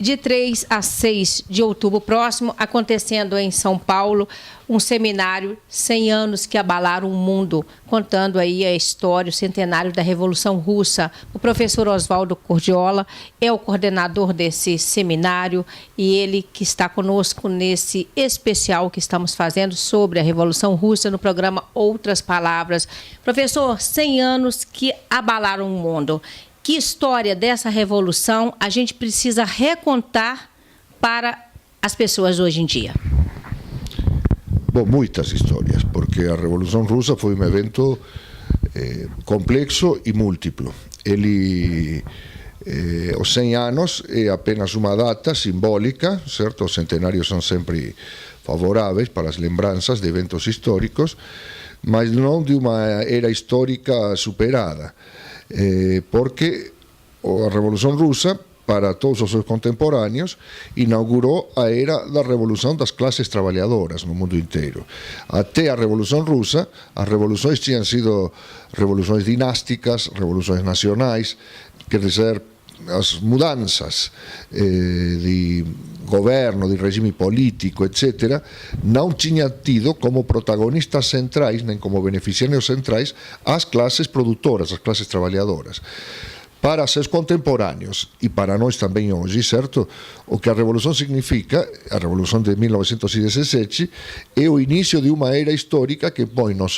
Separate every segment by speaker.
Speaker 1: de 3 a 6 de outubro próximo, acontecendo em São Paulo, um seminário 100 anos que abalaram o mundo, contando aí a história, o centenário da Revolução Russa. O professor Oswaldo Cordiola é o coordenador desse seminário e ele que está conosco nesse especial que estamos fazendo sobre a Revolução Russa no programa Outras Palavras. Professor, 100 anos que abalaram o mundo. Que história dessa revolução a gente precisa recontar para as pessoas hoje em dia?
Speaker 2: Bom, muitas histórias, porque a Revolução Russa foi um evento complexo e múltiplo. Os 100 anos é apenas uma data simbólica, certo? Os centenários são sempre favoráveis para as lembranças de eventos históricos, mas não de uma era histórica superada. Porque a Revolução Russa, para todos os seus contemporâneos, inaugurou a era da revolução das classes trabalhadoras no mundo inteiro. Até a Revolução Russa, as revoluções tinham sido revoluções dinásticas, revoluções nacionais, quer dizer, as mudanças de governo, de regime político, etc., não tinham tido como protagonistas centrais, nem como beneficiários centrais, as classes produtoras, as classes trabalhadoras. Para seus contemporâneos e para nós também hoje, certo? O que a Revolução significa, a Revolução de 1917, é o início de uma era histórica que põe no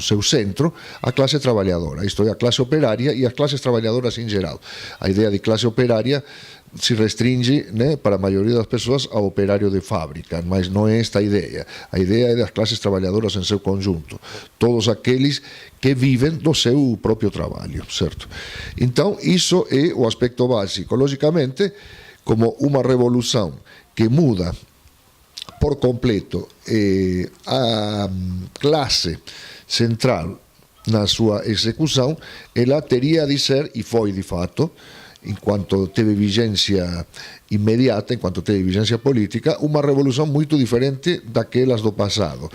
Speaker 2: seu centro a classe trabalhadora, isto é, a classe operária e as classes trabalhadoras em geral. A ideia de classe operária se restringe, né, para a maioria das pessoas ao operário de fábrica, mas não é esta a ideia. A ideia é das classes trabalhadoras em seu conjunto, todos aqueles que vivem do seu próprio trabalho, certo? Então, isso é o aspecto básico. Logicamente, como uma revolução que muda por completo a classe central na sua execução, ela teria de ser, e foi de fato, enquanto teve vigência imediata, enquanto teve vigência política, uma revolução muito diferente daquelas do passado.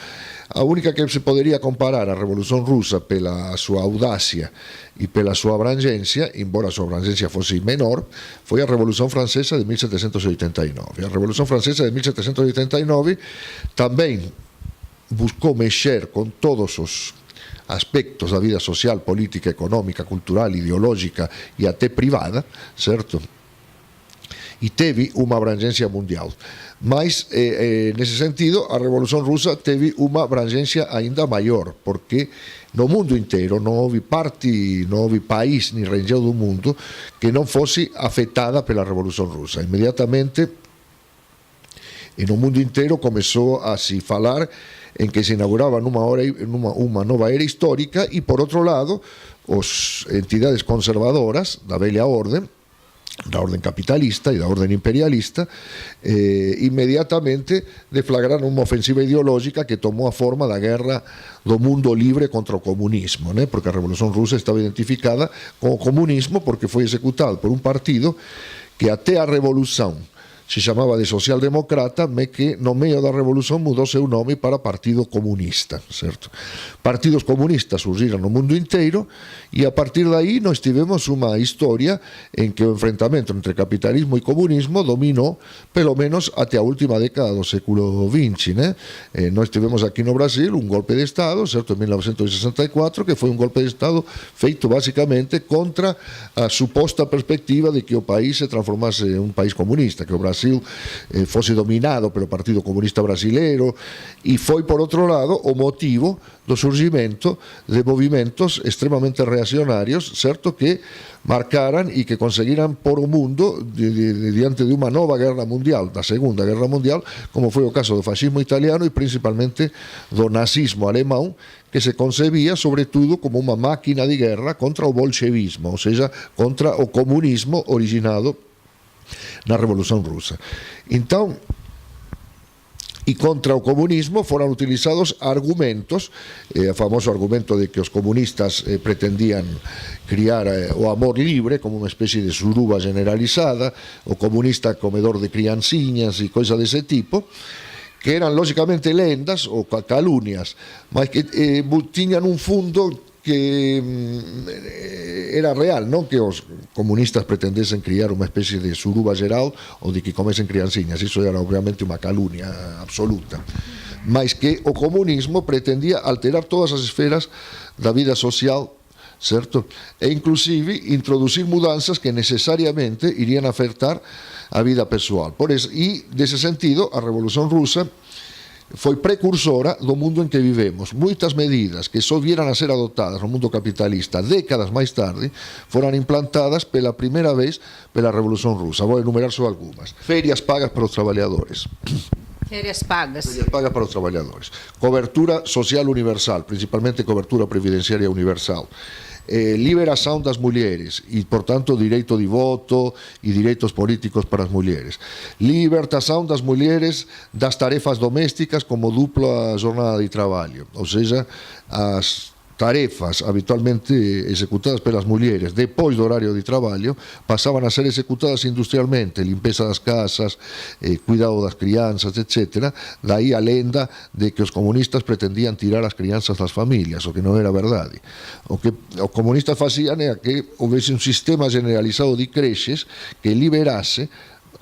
Speaker 2: A única que se poderia comparar a Revolução Russa pela sua audácia e pela sua abrangência, embora a sua abrangência fosse menor, foi a Revolução Francesa de 1789. A Revolução Francesa de 1789 também buscou mexer com todos os aspectos da vida social, política, econômica, cultural, ideológica e até privada, certo? E teve uma abrangência mundial. Mas, nesse sentido, a Revolução Russa teve uma abrangência ainda maior, porque no mundo inteiro não houve parte, não houve país nem região do mundo que não fosse afetada pela Revolução Russa. Imediatamente, e no mundo inteiro começou a se falar em que se inaugurava uma nova era histórica e, por outro lado, as entidades conservadoras da velha ordem, da ordem capitalista e da ordem imperialista, imediatamente deflagraram uma ofensiva ideológica que tomou a forma da guerra do mundo livre contra o comunismo, né? Porque a Revolução Russa estava identificada com o comunismo porque foi executado por um partido que até a Revolução se chamava de social-democrata, mas que no meio da Revolução mudou seu nome para Partido Comunista, certo? Partidos comunistas surgiram no mundo inteiro e a partir daí nós tivemos uma história em que o enfrentamento entre capitalismo e comunismo dominou pelo menos até a última década do século XX, né? Nós tivemos aqui no Brasil um golpe de Estado, certo? Em 1964, que foi um golpe de Estado feito basicamente contra a suposta perspectiva de que o país se transformasse em um país comunista, que o Brasil fosse dominado pelo Partido Comunista Brasileiro, e foi, por outro lado, o motivo do surgimento de movimentos extremamente reacionários, certo, que marcaram e que conseguiram pôr o mundo diante de uma nova guerra mundial, da Segunda Guerra Mundial, como foi o caso do fascismo italiano e principalmente do nazismo alemão, que se concebia sobretudo como uma máquina de guerra contra o bolchevismo, ou seja, contra o comunismo originado na Revolução Russa. Então, e contra o comunismo foram utilizados argumentos, o famoso argumento de que os comunistas pretendiam criar o amor livre como uma espécie de suruba generalizada, o comunista comedor de criancinhas e coisas desse tipo, que eram logicamente lendas ou calúnias, mas que tinham um fundo que era real, non que os comunistas pretendesen criar unha especie de suruba geral ou de que comesen crianciñas. Iso era obviamente unha calunia absoluta, mas que o comunismo pretendía alterar todas as esferas da vida social, certo? E inclusive introducir mudanzas que necesariamente irían a afectar a vida persoal. Por eso, e dese sentido, a Revolución Rusa foi precursora do mundo en que vivemos. Moitas medidas que só vieran a ser adoptadas no mundo capitalista décadas máis tarde foran implantadas pela primeira vez pela Revolución Rusa. Vou enumerar só algunhas. Ferias pagas para os traballadores.
Speaker 1: Férias pagas.
Speaker 2: Ferias pagas para os traballadores. Cobertura social universal, principalmente cobertura previdenciaria universal. Liberación das mulleres e, por tanto, direito de voto e direitos políticos para as mulleres. Libertación das mulleres das tarefas domésticas como dupla jornada de traballo, ou seja, as tarefas habitualmente executadas pelas mulleres depois do horario de traballo pasaban a ser executadas industrialmente, limpeza das casas, cuidado das crianzas, etc. Daí a lenda de que os comunistas pretendían tirar as crianzas das familias, o que non era verdade. O que os comunistas facían era que houvese un sistema generalizado de creches que liberase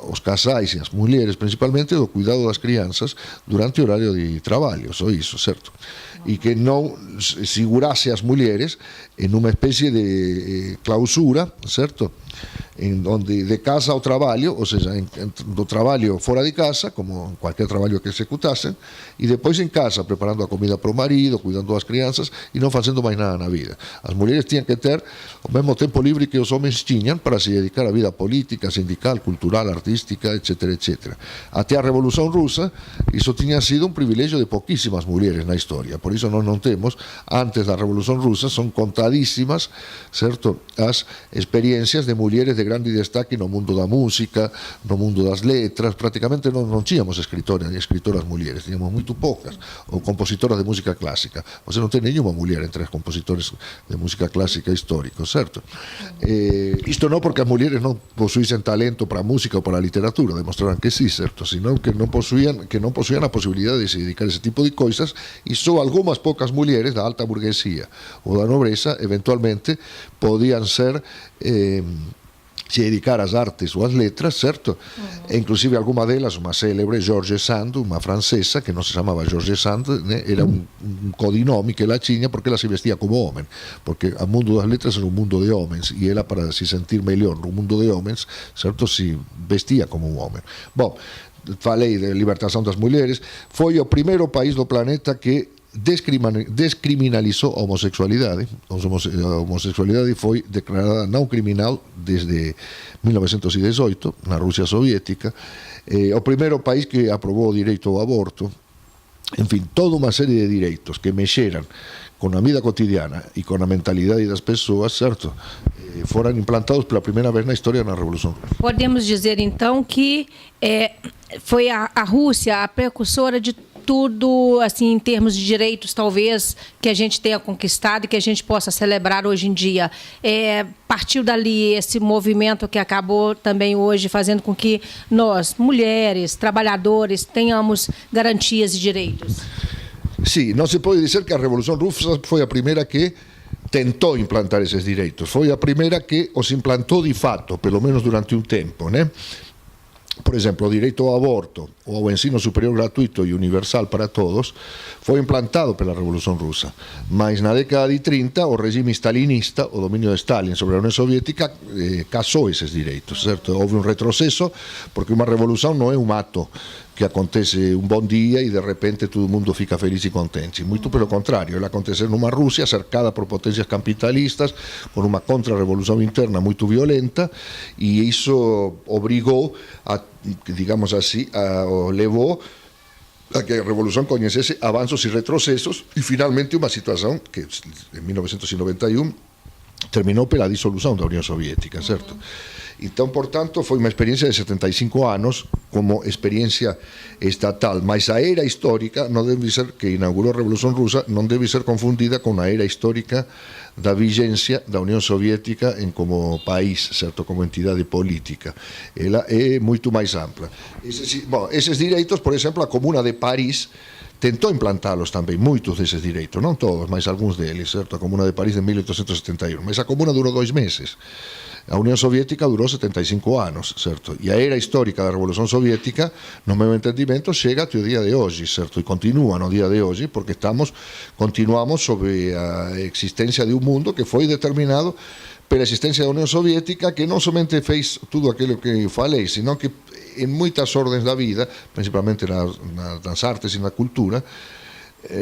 Speaker 2: os casais e as mulleres principalmente do cuidado das crianzas durante o horario de traballo, só iso, certo? E que non segurase as mulleres en unha especie de clausura, certo? En donde de casa ao traballo, ou seja, do traballo fora de casa, como en cualquier traballo que executasen, e depois en casa, preparando a comida para o marido, cuidando das crianzas e non facendo máis nada na vida. As mulleres tiñan que ter o mesmo tempo libre que os homens tiñan para se dedicar á vida política, sindical, cultural, artística, etc., etc. Até a Revolución Rusa, iso tiña sido un privilegio de poquísimas mulleres na historia. Por iso non temos, antes da Revolución Rusa, son contadísimas, certo, as experiencias de mulleres de grande destaque no mundo da música, no mundo das letras. Prácticamente non tínhamos escritoras mulleres, tínhamos moito poucas, ou compositoras de música clásica. Você non ten nenhuma muller entre as compositores de música clásica históricos, certo? Isto non porque as mulleres non posuísen talento para a música ou para a literatura, demostraran que sí, certo? Senón que non posuían a posibilidade de se dedicar a ese tipo de coisas, e só algunhas poucas mulleres da alta burguesía ou da nobreza eventualmente podían ser se dedicar ás artes ou ás letras, certo? E inclusive alguma delas, unha célebre, George Sand, unha francesa, que non se chamaba George Sand, era un codinomi que la tiña porque ela se vestía como homen, porque o mundo das letras era un mundo de homens, e ela, para se sentir mellor no mundo de homens, certo, se vestía como un homen. Bom, falei de libertación das mulleres. Foi o primeiro país do planeta que descriminalizou a homosexualidade. A homosexualidade foi declarada non criminal desde 1918 na Rusia soviética. O primeiro país que aprobou o direito ao aborto. En fin, toda unha serie de direitos que mexeran con a vida cotidiana e con a mentalidade das persoas, certo? Foram implantados pela primeira vez na história na Revolução Russa.
Speaker 1: Podemos dizer então que foi a Rússia a precursora de tudo, assim, em termos de direitos, talvez, que a gente tenha conquistado e que a gente possa celebrar hoje em dia. Partiu dali esse movimento que acabou também hoje fazendo com que nós, mulheres, trabalhadores, tenhamos garantias e direitos.
Speaker 2: Sim, não se pode dizer que a Revolução Russa foi a primeira que tentou implantar esses direitos. Foi a primeira que os implantou de fato, pelo menos durante um tempo, né? Por exemplo, o direito ao aborto ou ao ensino superior gratuito e universal para todos foi implantado pela Revolución Rusa, mas na década de 30 o regime stalinista, o dominio de Stalin sobre a Unión Soviética, casou eses direitos, certo? Houve un retroceso porque unha revolución non é un ato que acontece un bon día e de repente todo o mundo fica feliz e contente. Moito pelo contrario, ele acontecer nunha Rusia cercada por potencias capitalistas, con unha contrarrevolución interna moito violenta, e iso obrigou a, digamos así, levou a que a revolución coñecese avanzos e retrocesos, e finalmente unha situación que en 1991 terminou pela disolución da Unión Soviética, certo? Entón, por tanto, foi unha experiencia de 75 anos como experiencia estatal, mas a era histórica non debe ser, que inaugurou a Revolución Rusa, non debe ser confundida con a era histórica da vigencia da Unión Soviética en como país, certo, como entidade política. Ela é moito máis ampla. Eses direitos, por exemplo, a Comuna de París tentou implantá-los também, muitos desses direitos, não todos, mas alguns deles, certo? A Comuna de Paris de 1871, mas a Comuna durou 2 meses. A União Soviética durou 75 anos, certo? E a era histórica da Revolução Soviética, no meu entendimento, chega até o dia de hoje, certo? E continua no dia de hoje, porque continuamos sobre a existência de um mundo que foi determinado pela existência da União Soviética, que não somente fez tudo aquilo que falei, sino que em muitas ordens da vida, principalmente nas artes e na cultura,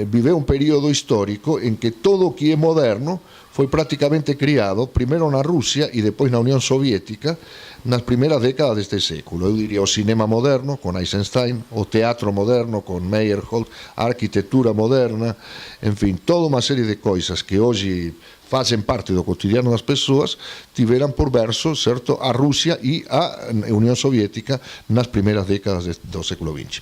Speaker 2: viveu um período histórico em que todo o que é moderno foi praticamente criado primeiro na Rússia e depois na União Soviética nas primeiras décadas deste século. Eu diria o cinema moderno com Eisenstein, o teatro moderno com Meyerhold, a arquitetura moderna, enfim, toda uma série de coisas que hoje fazem parte do cotidiano das pessoas tiveram por verso, certo, a Rússia e a União Soviética nas primeiras décadas do século XX.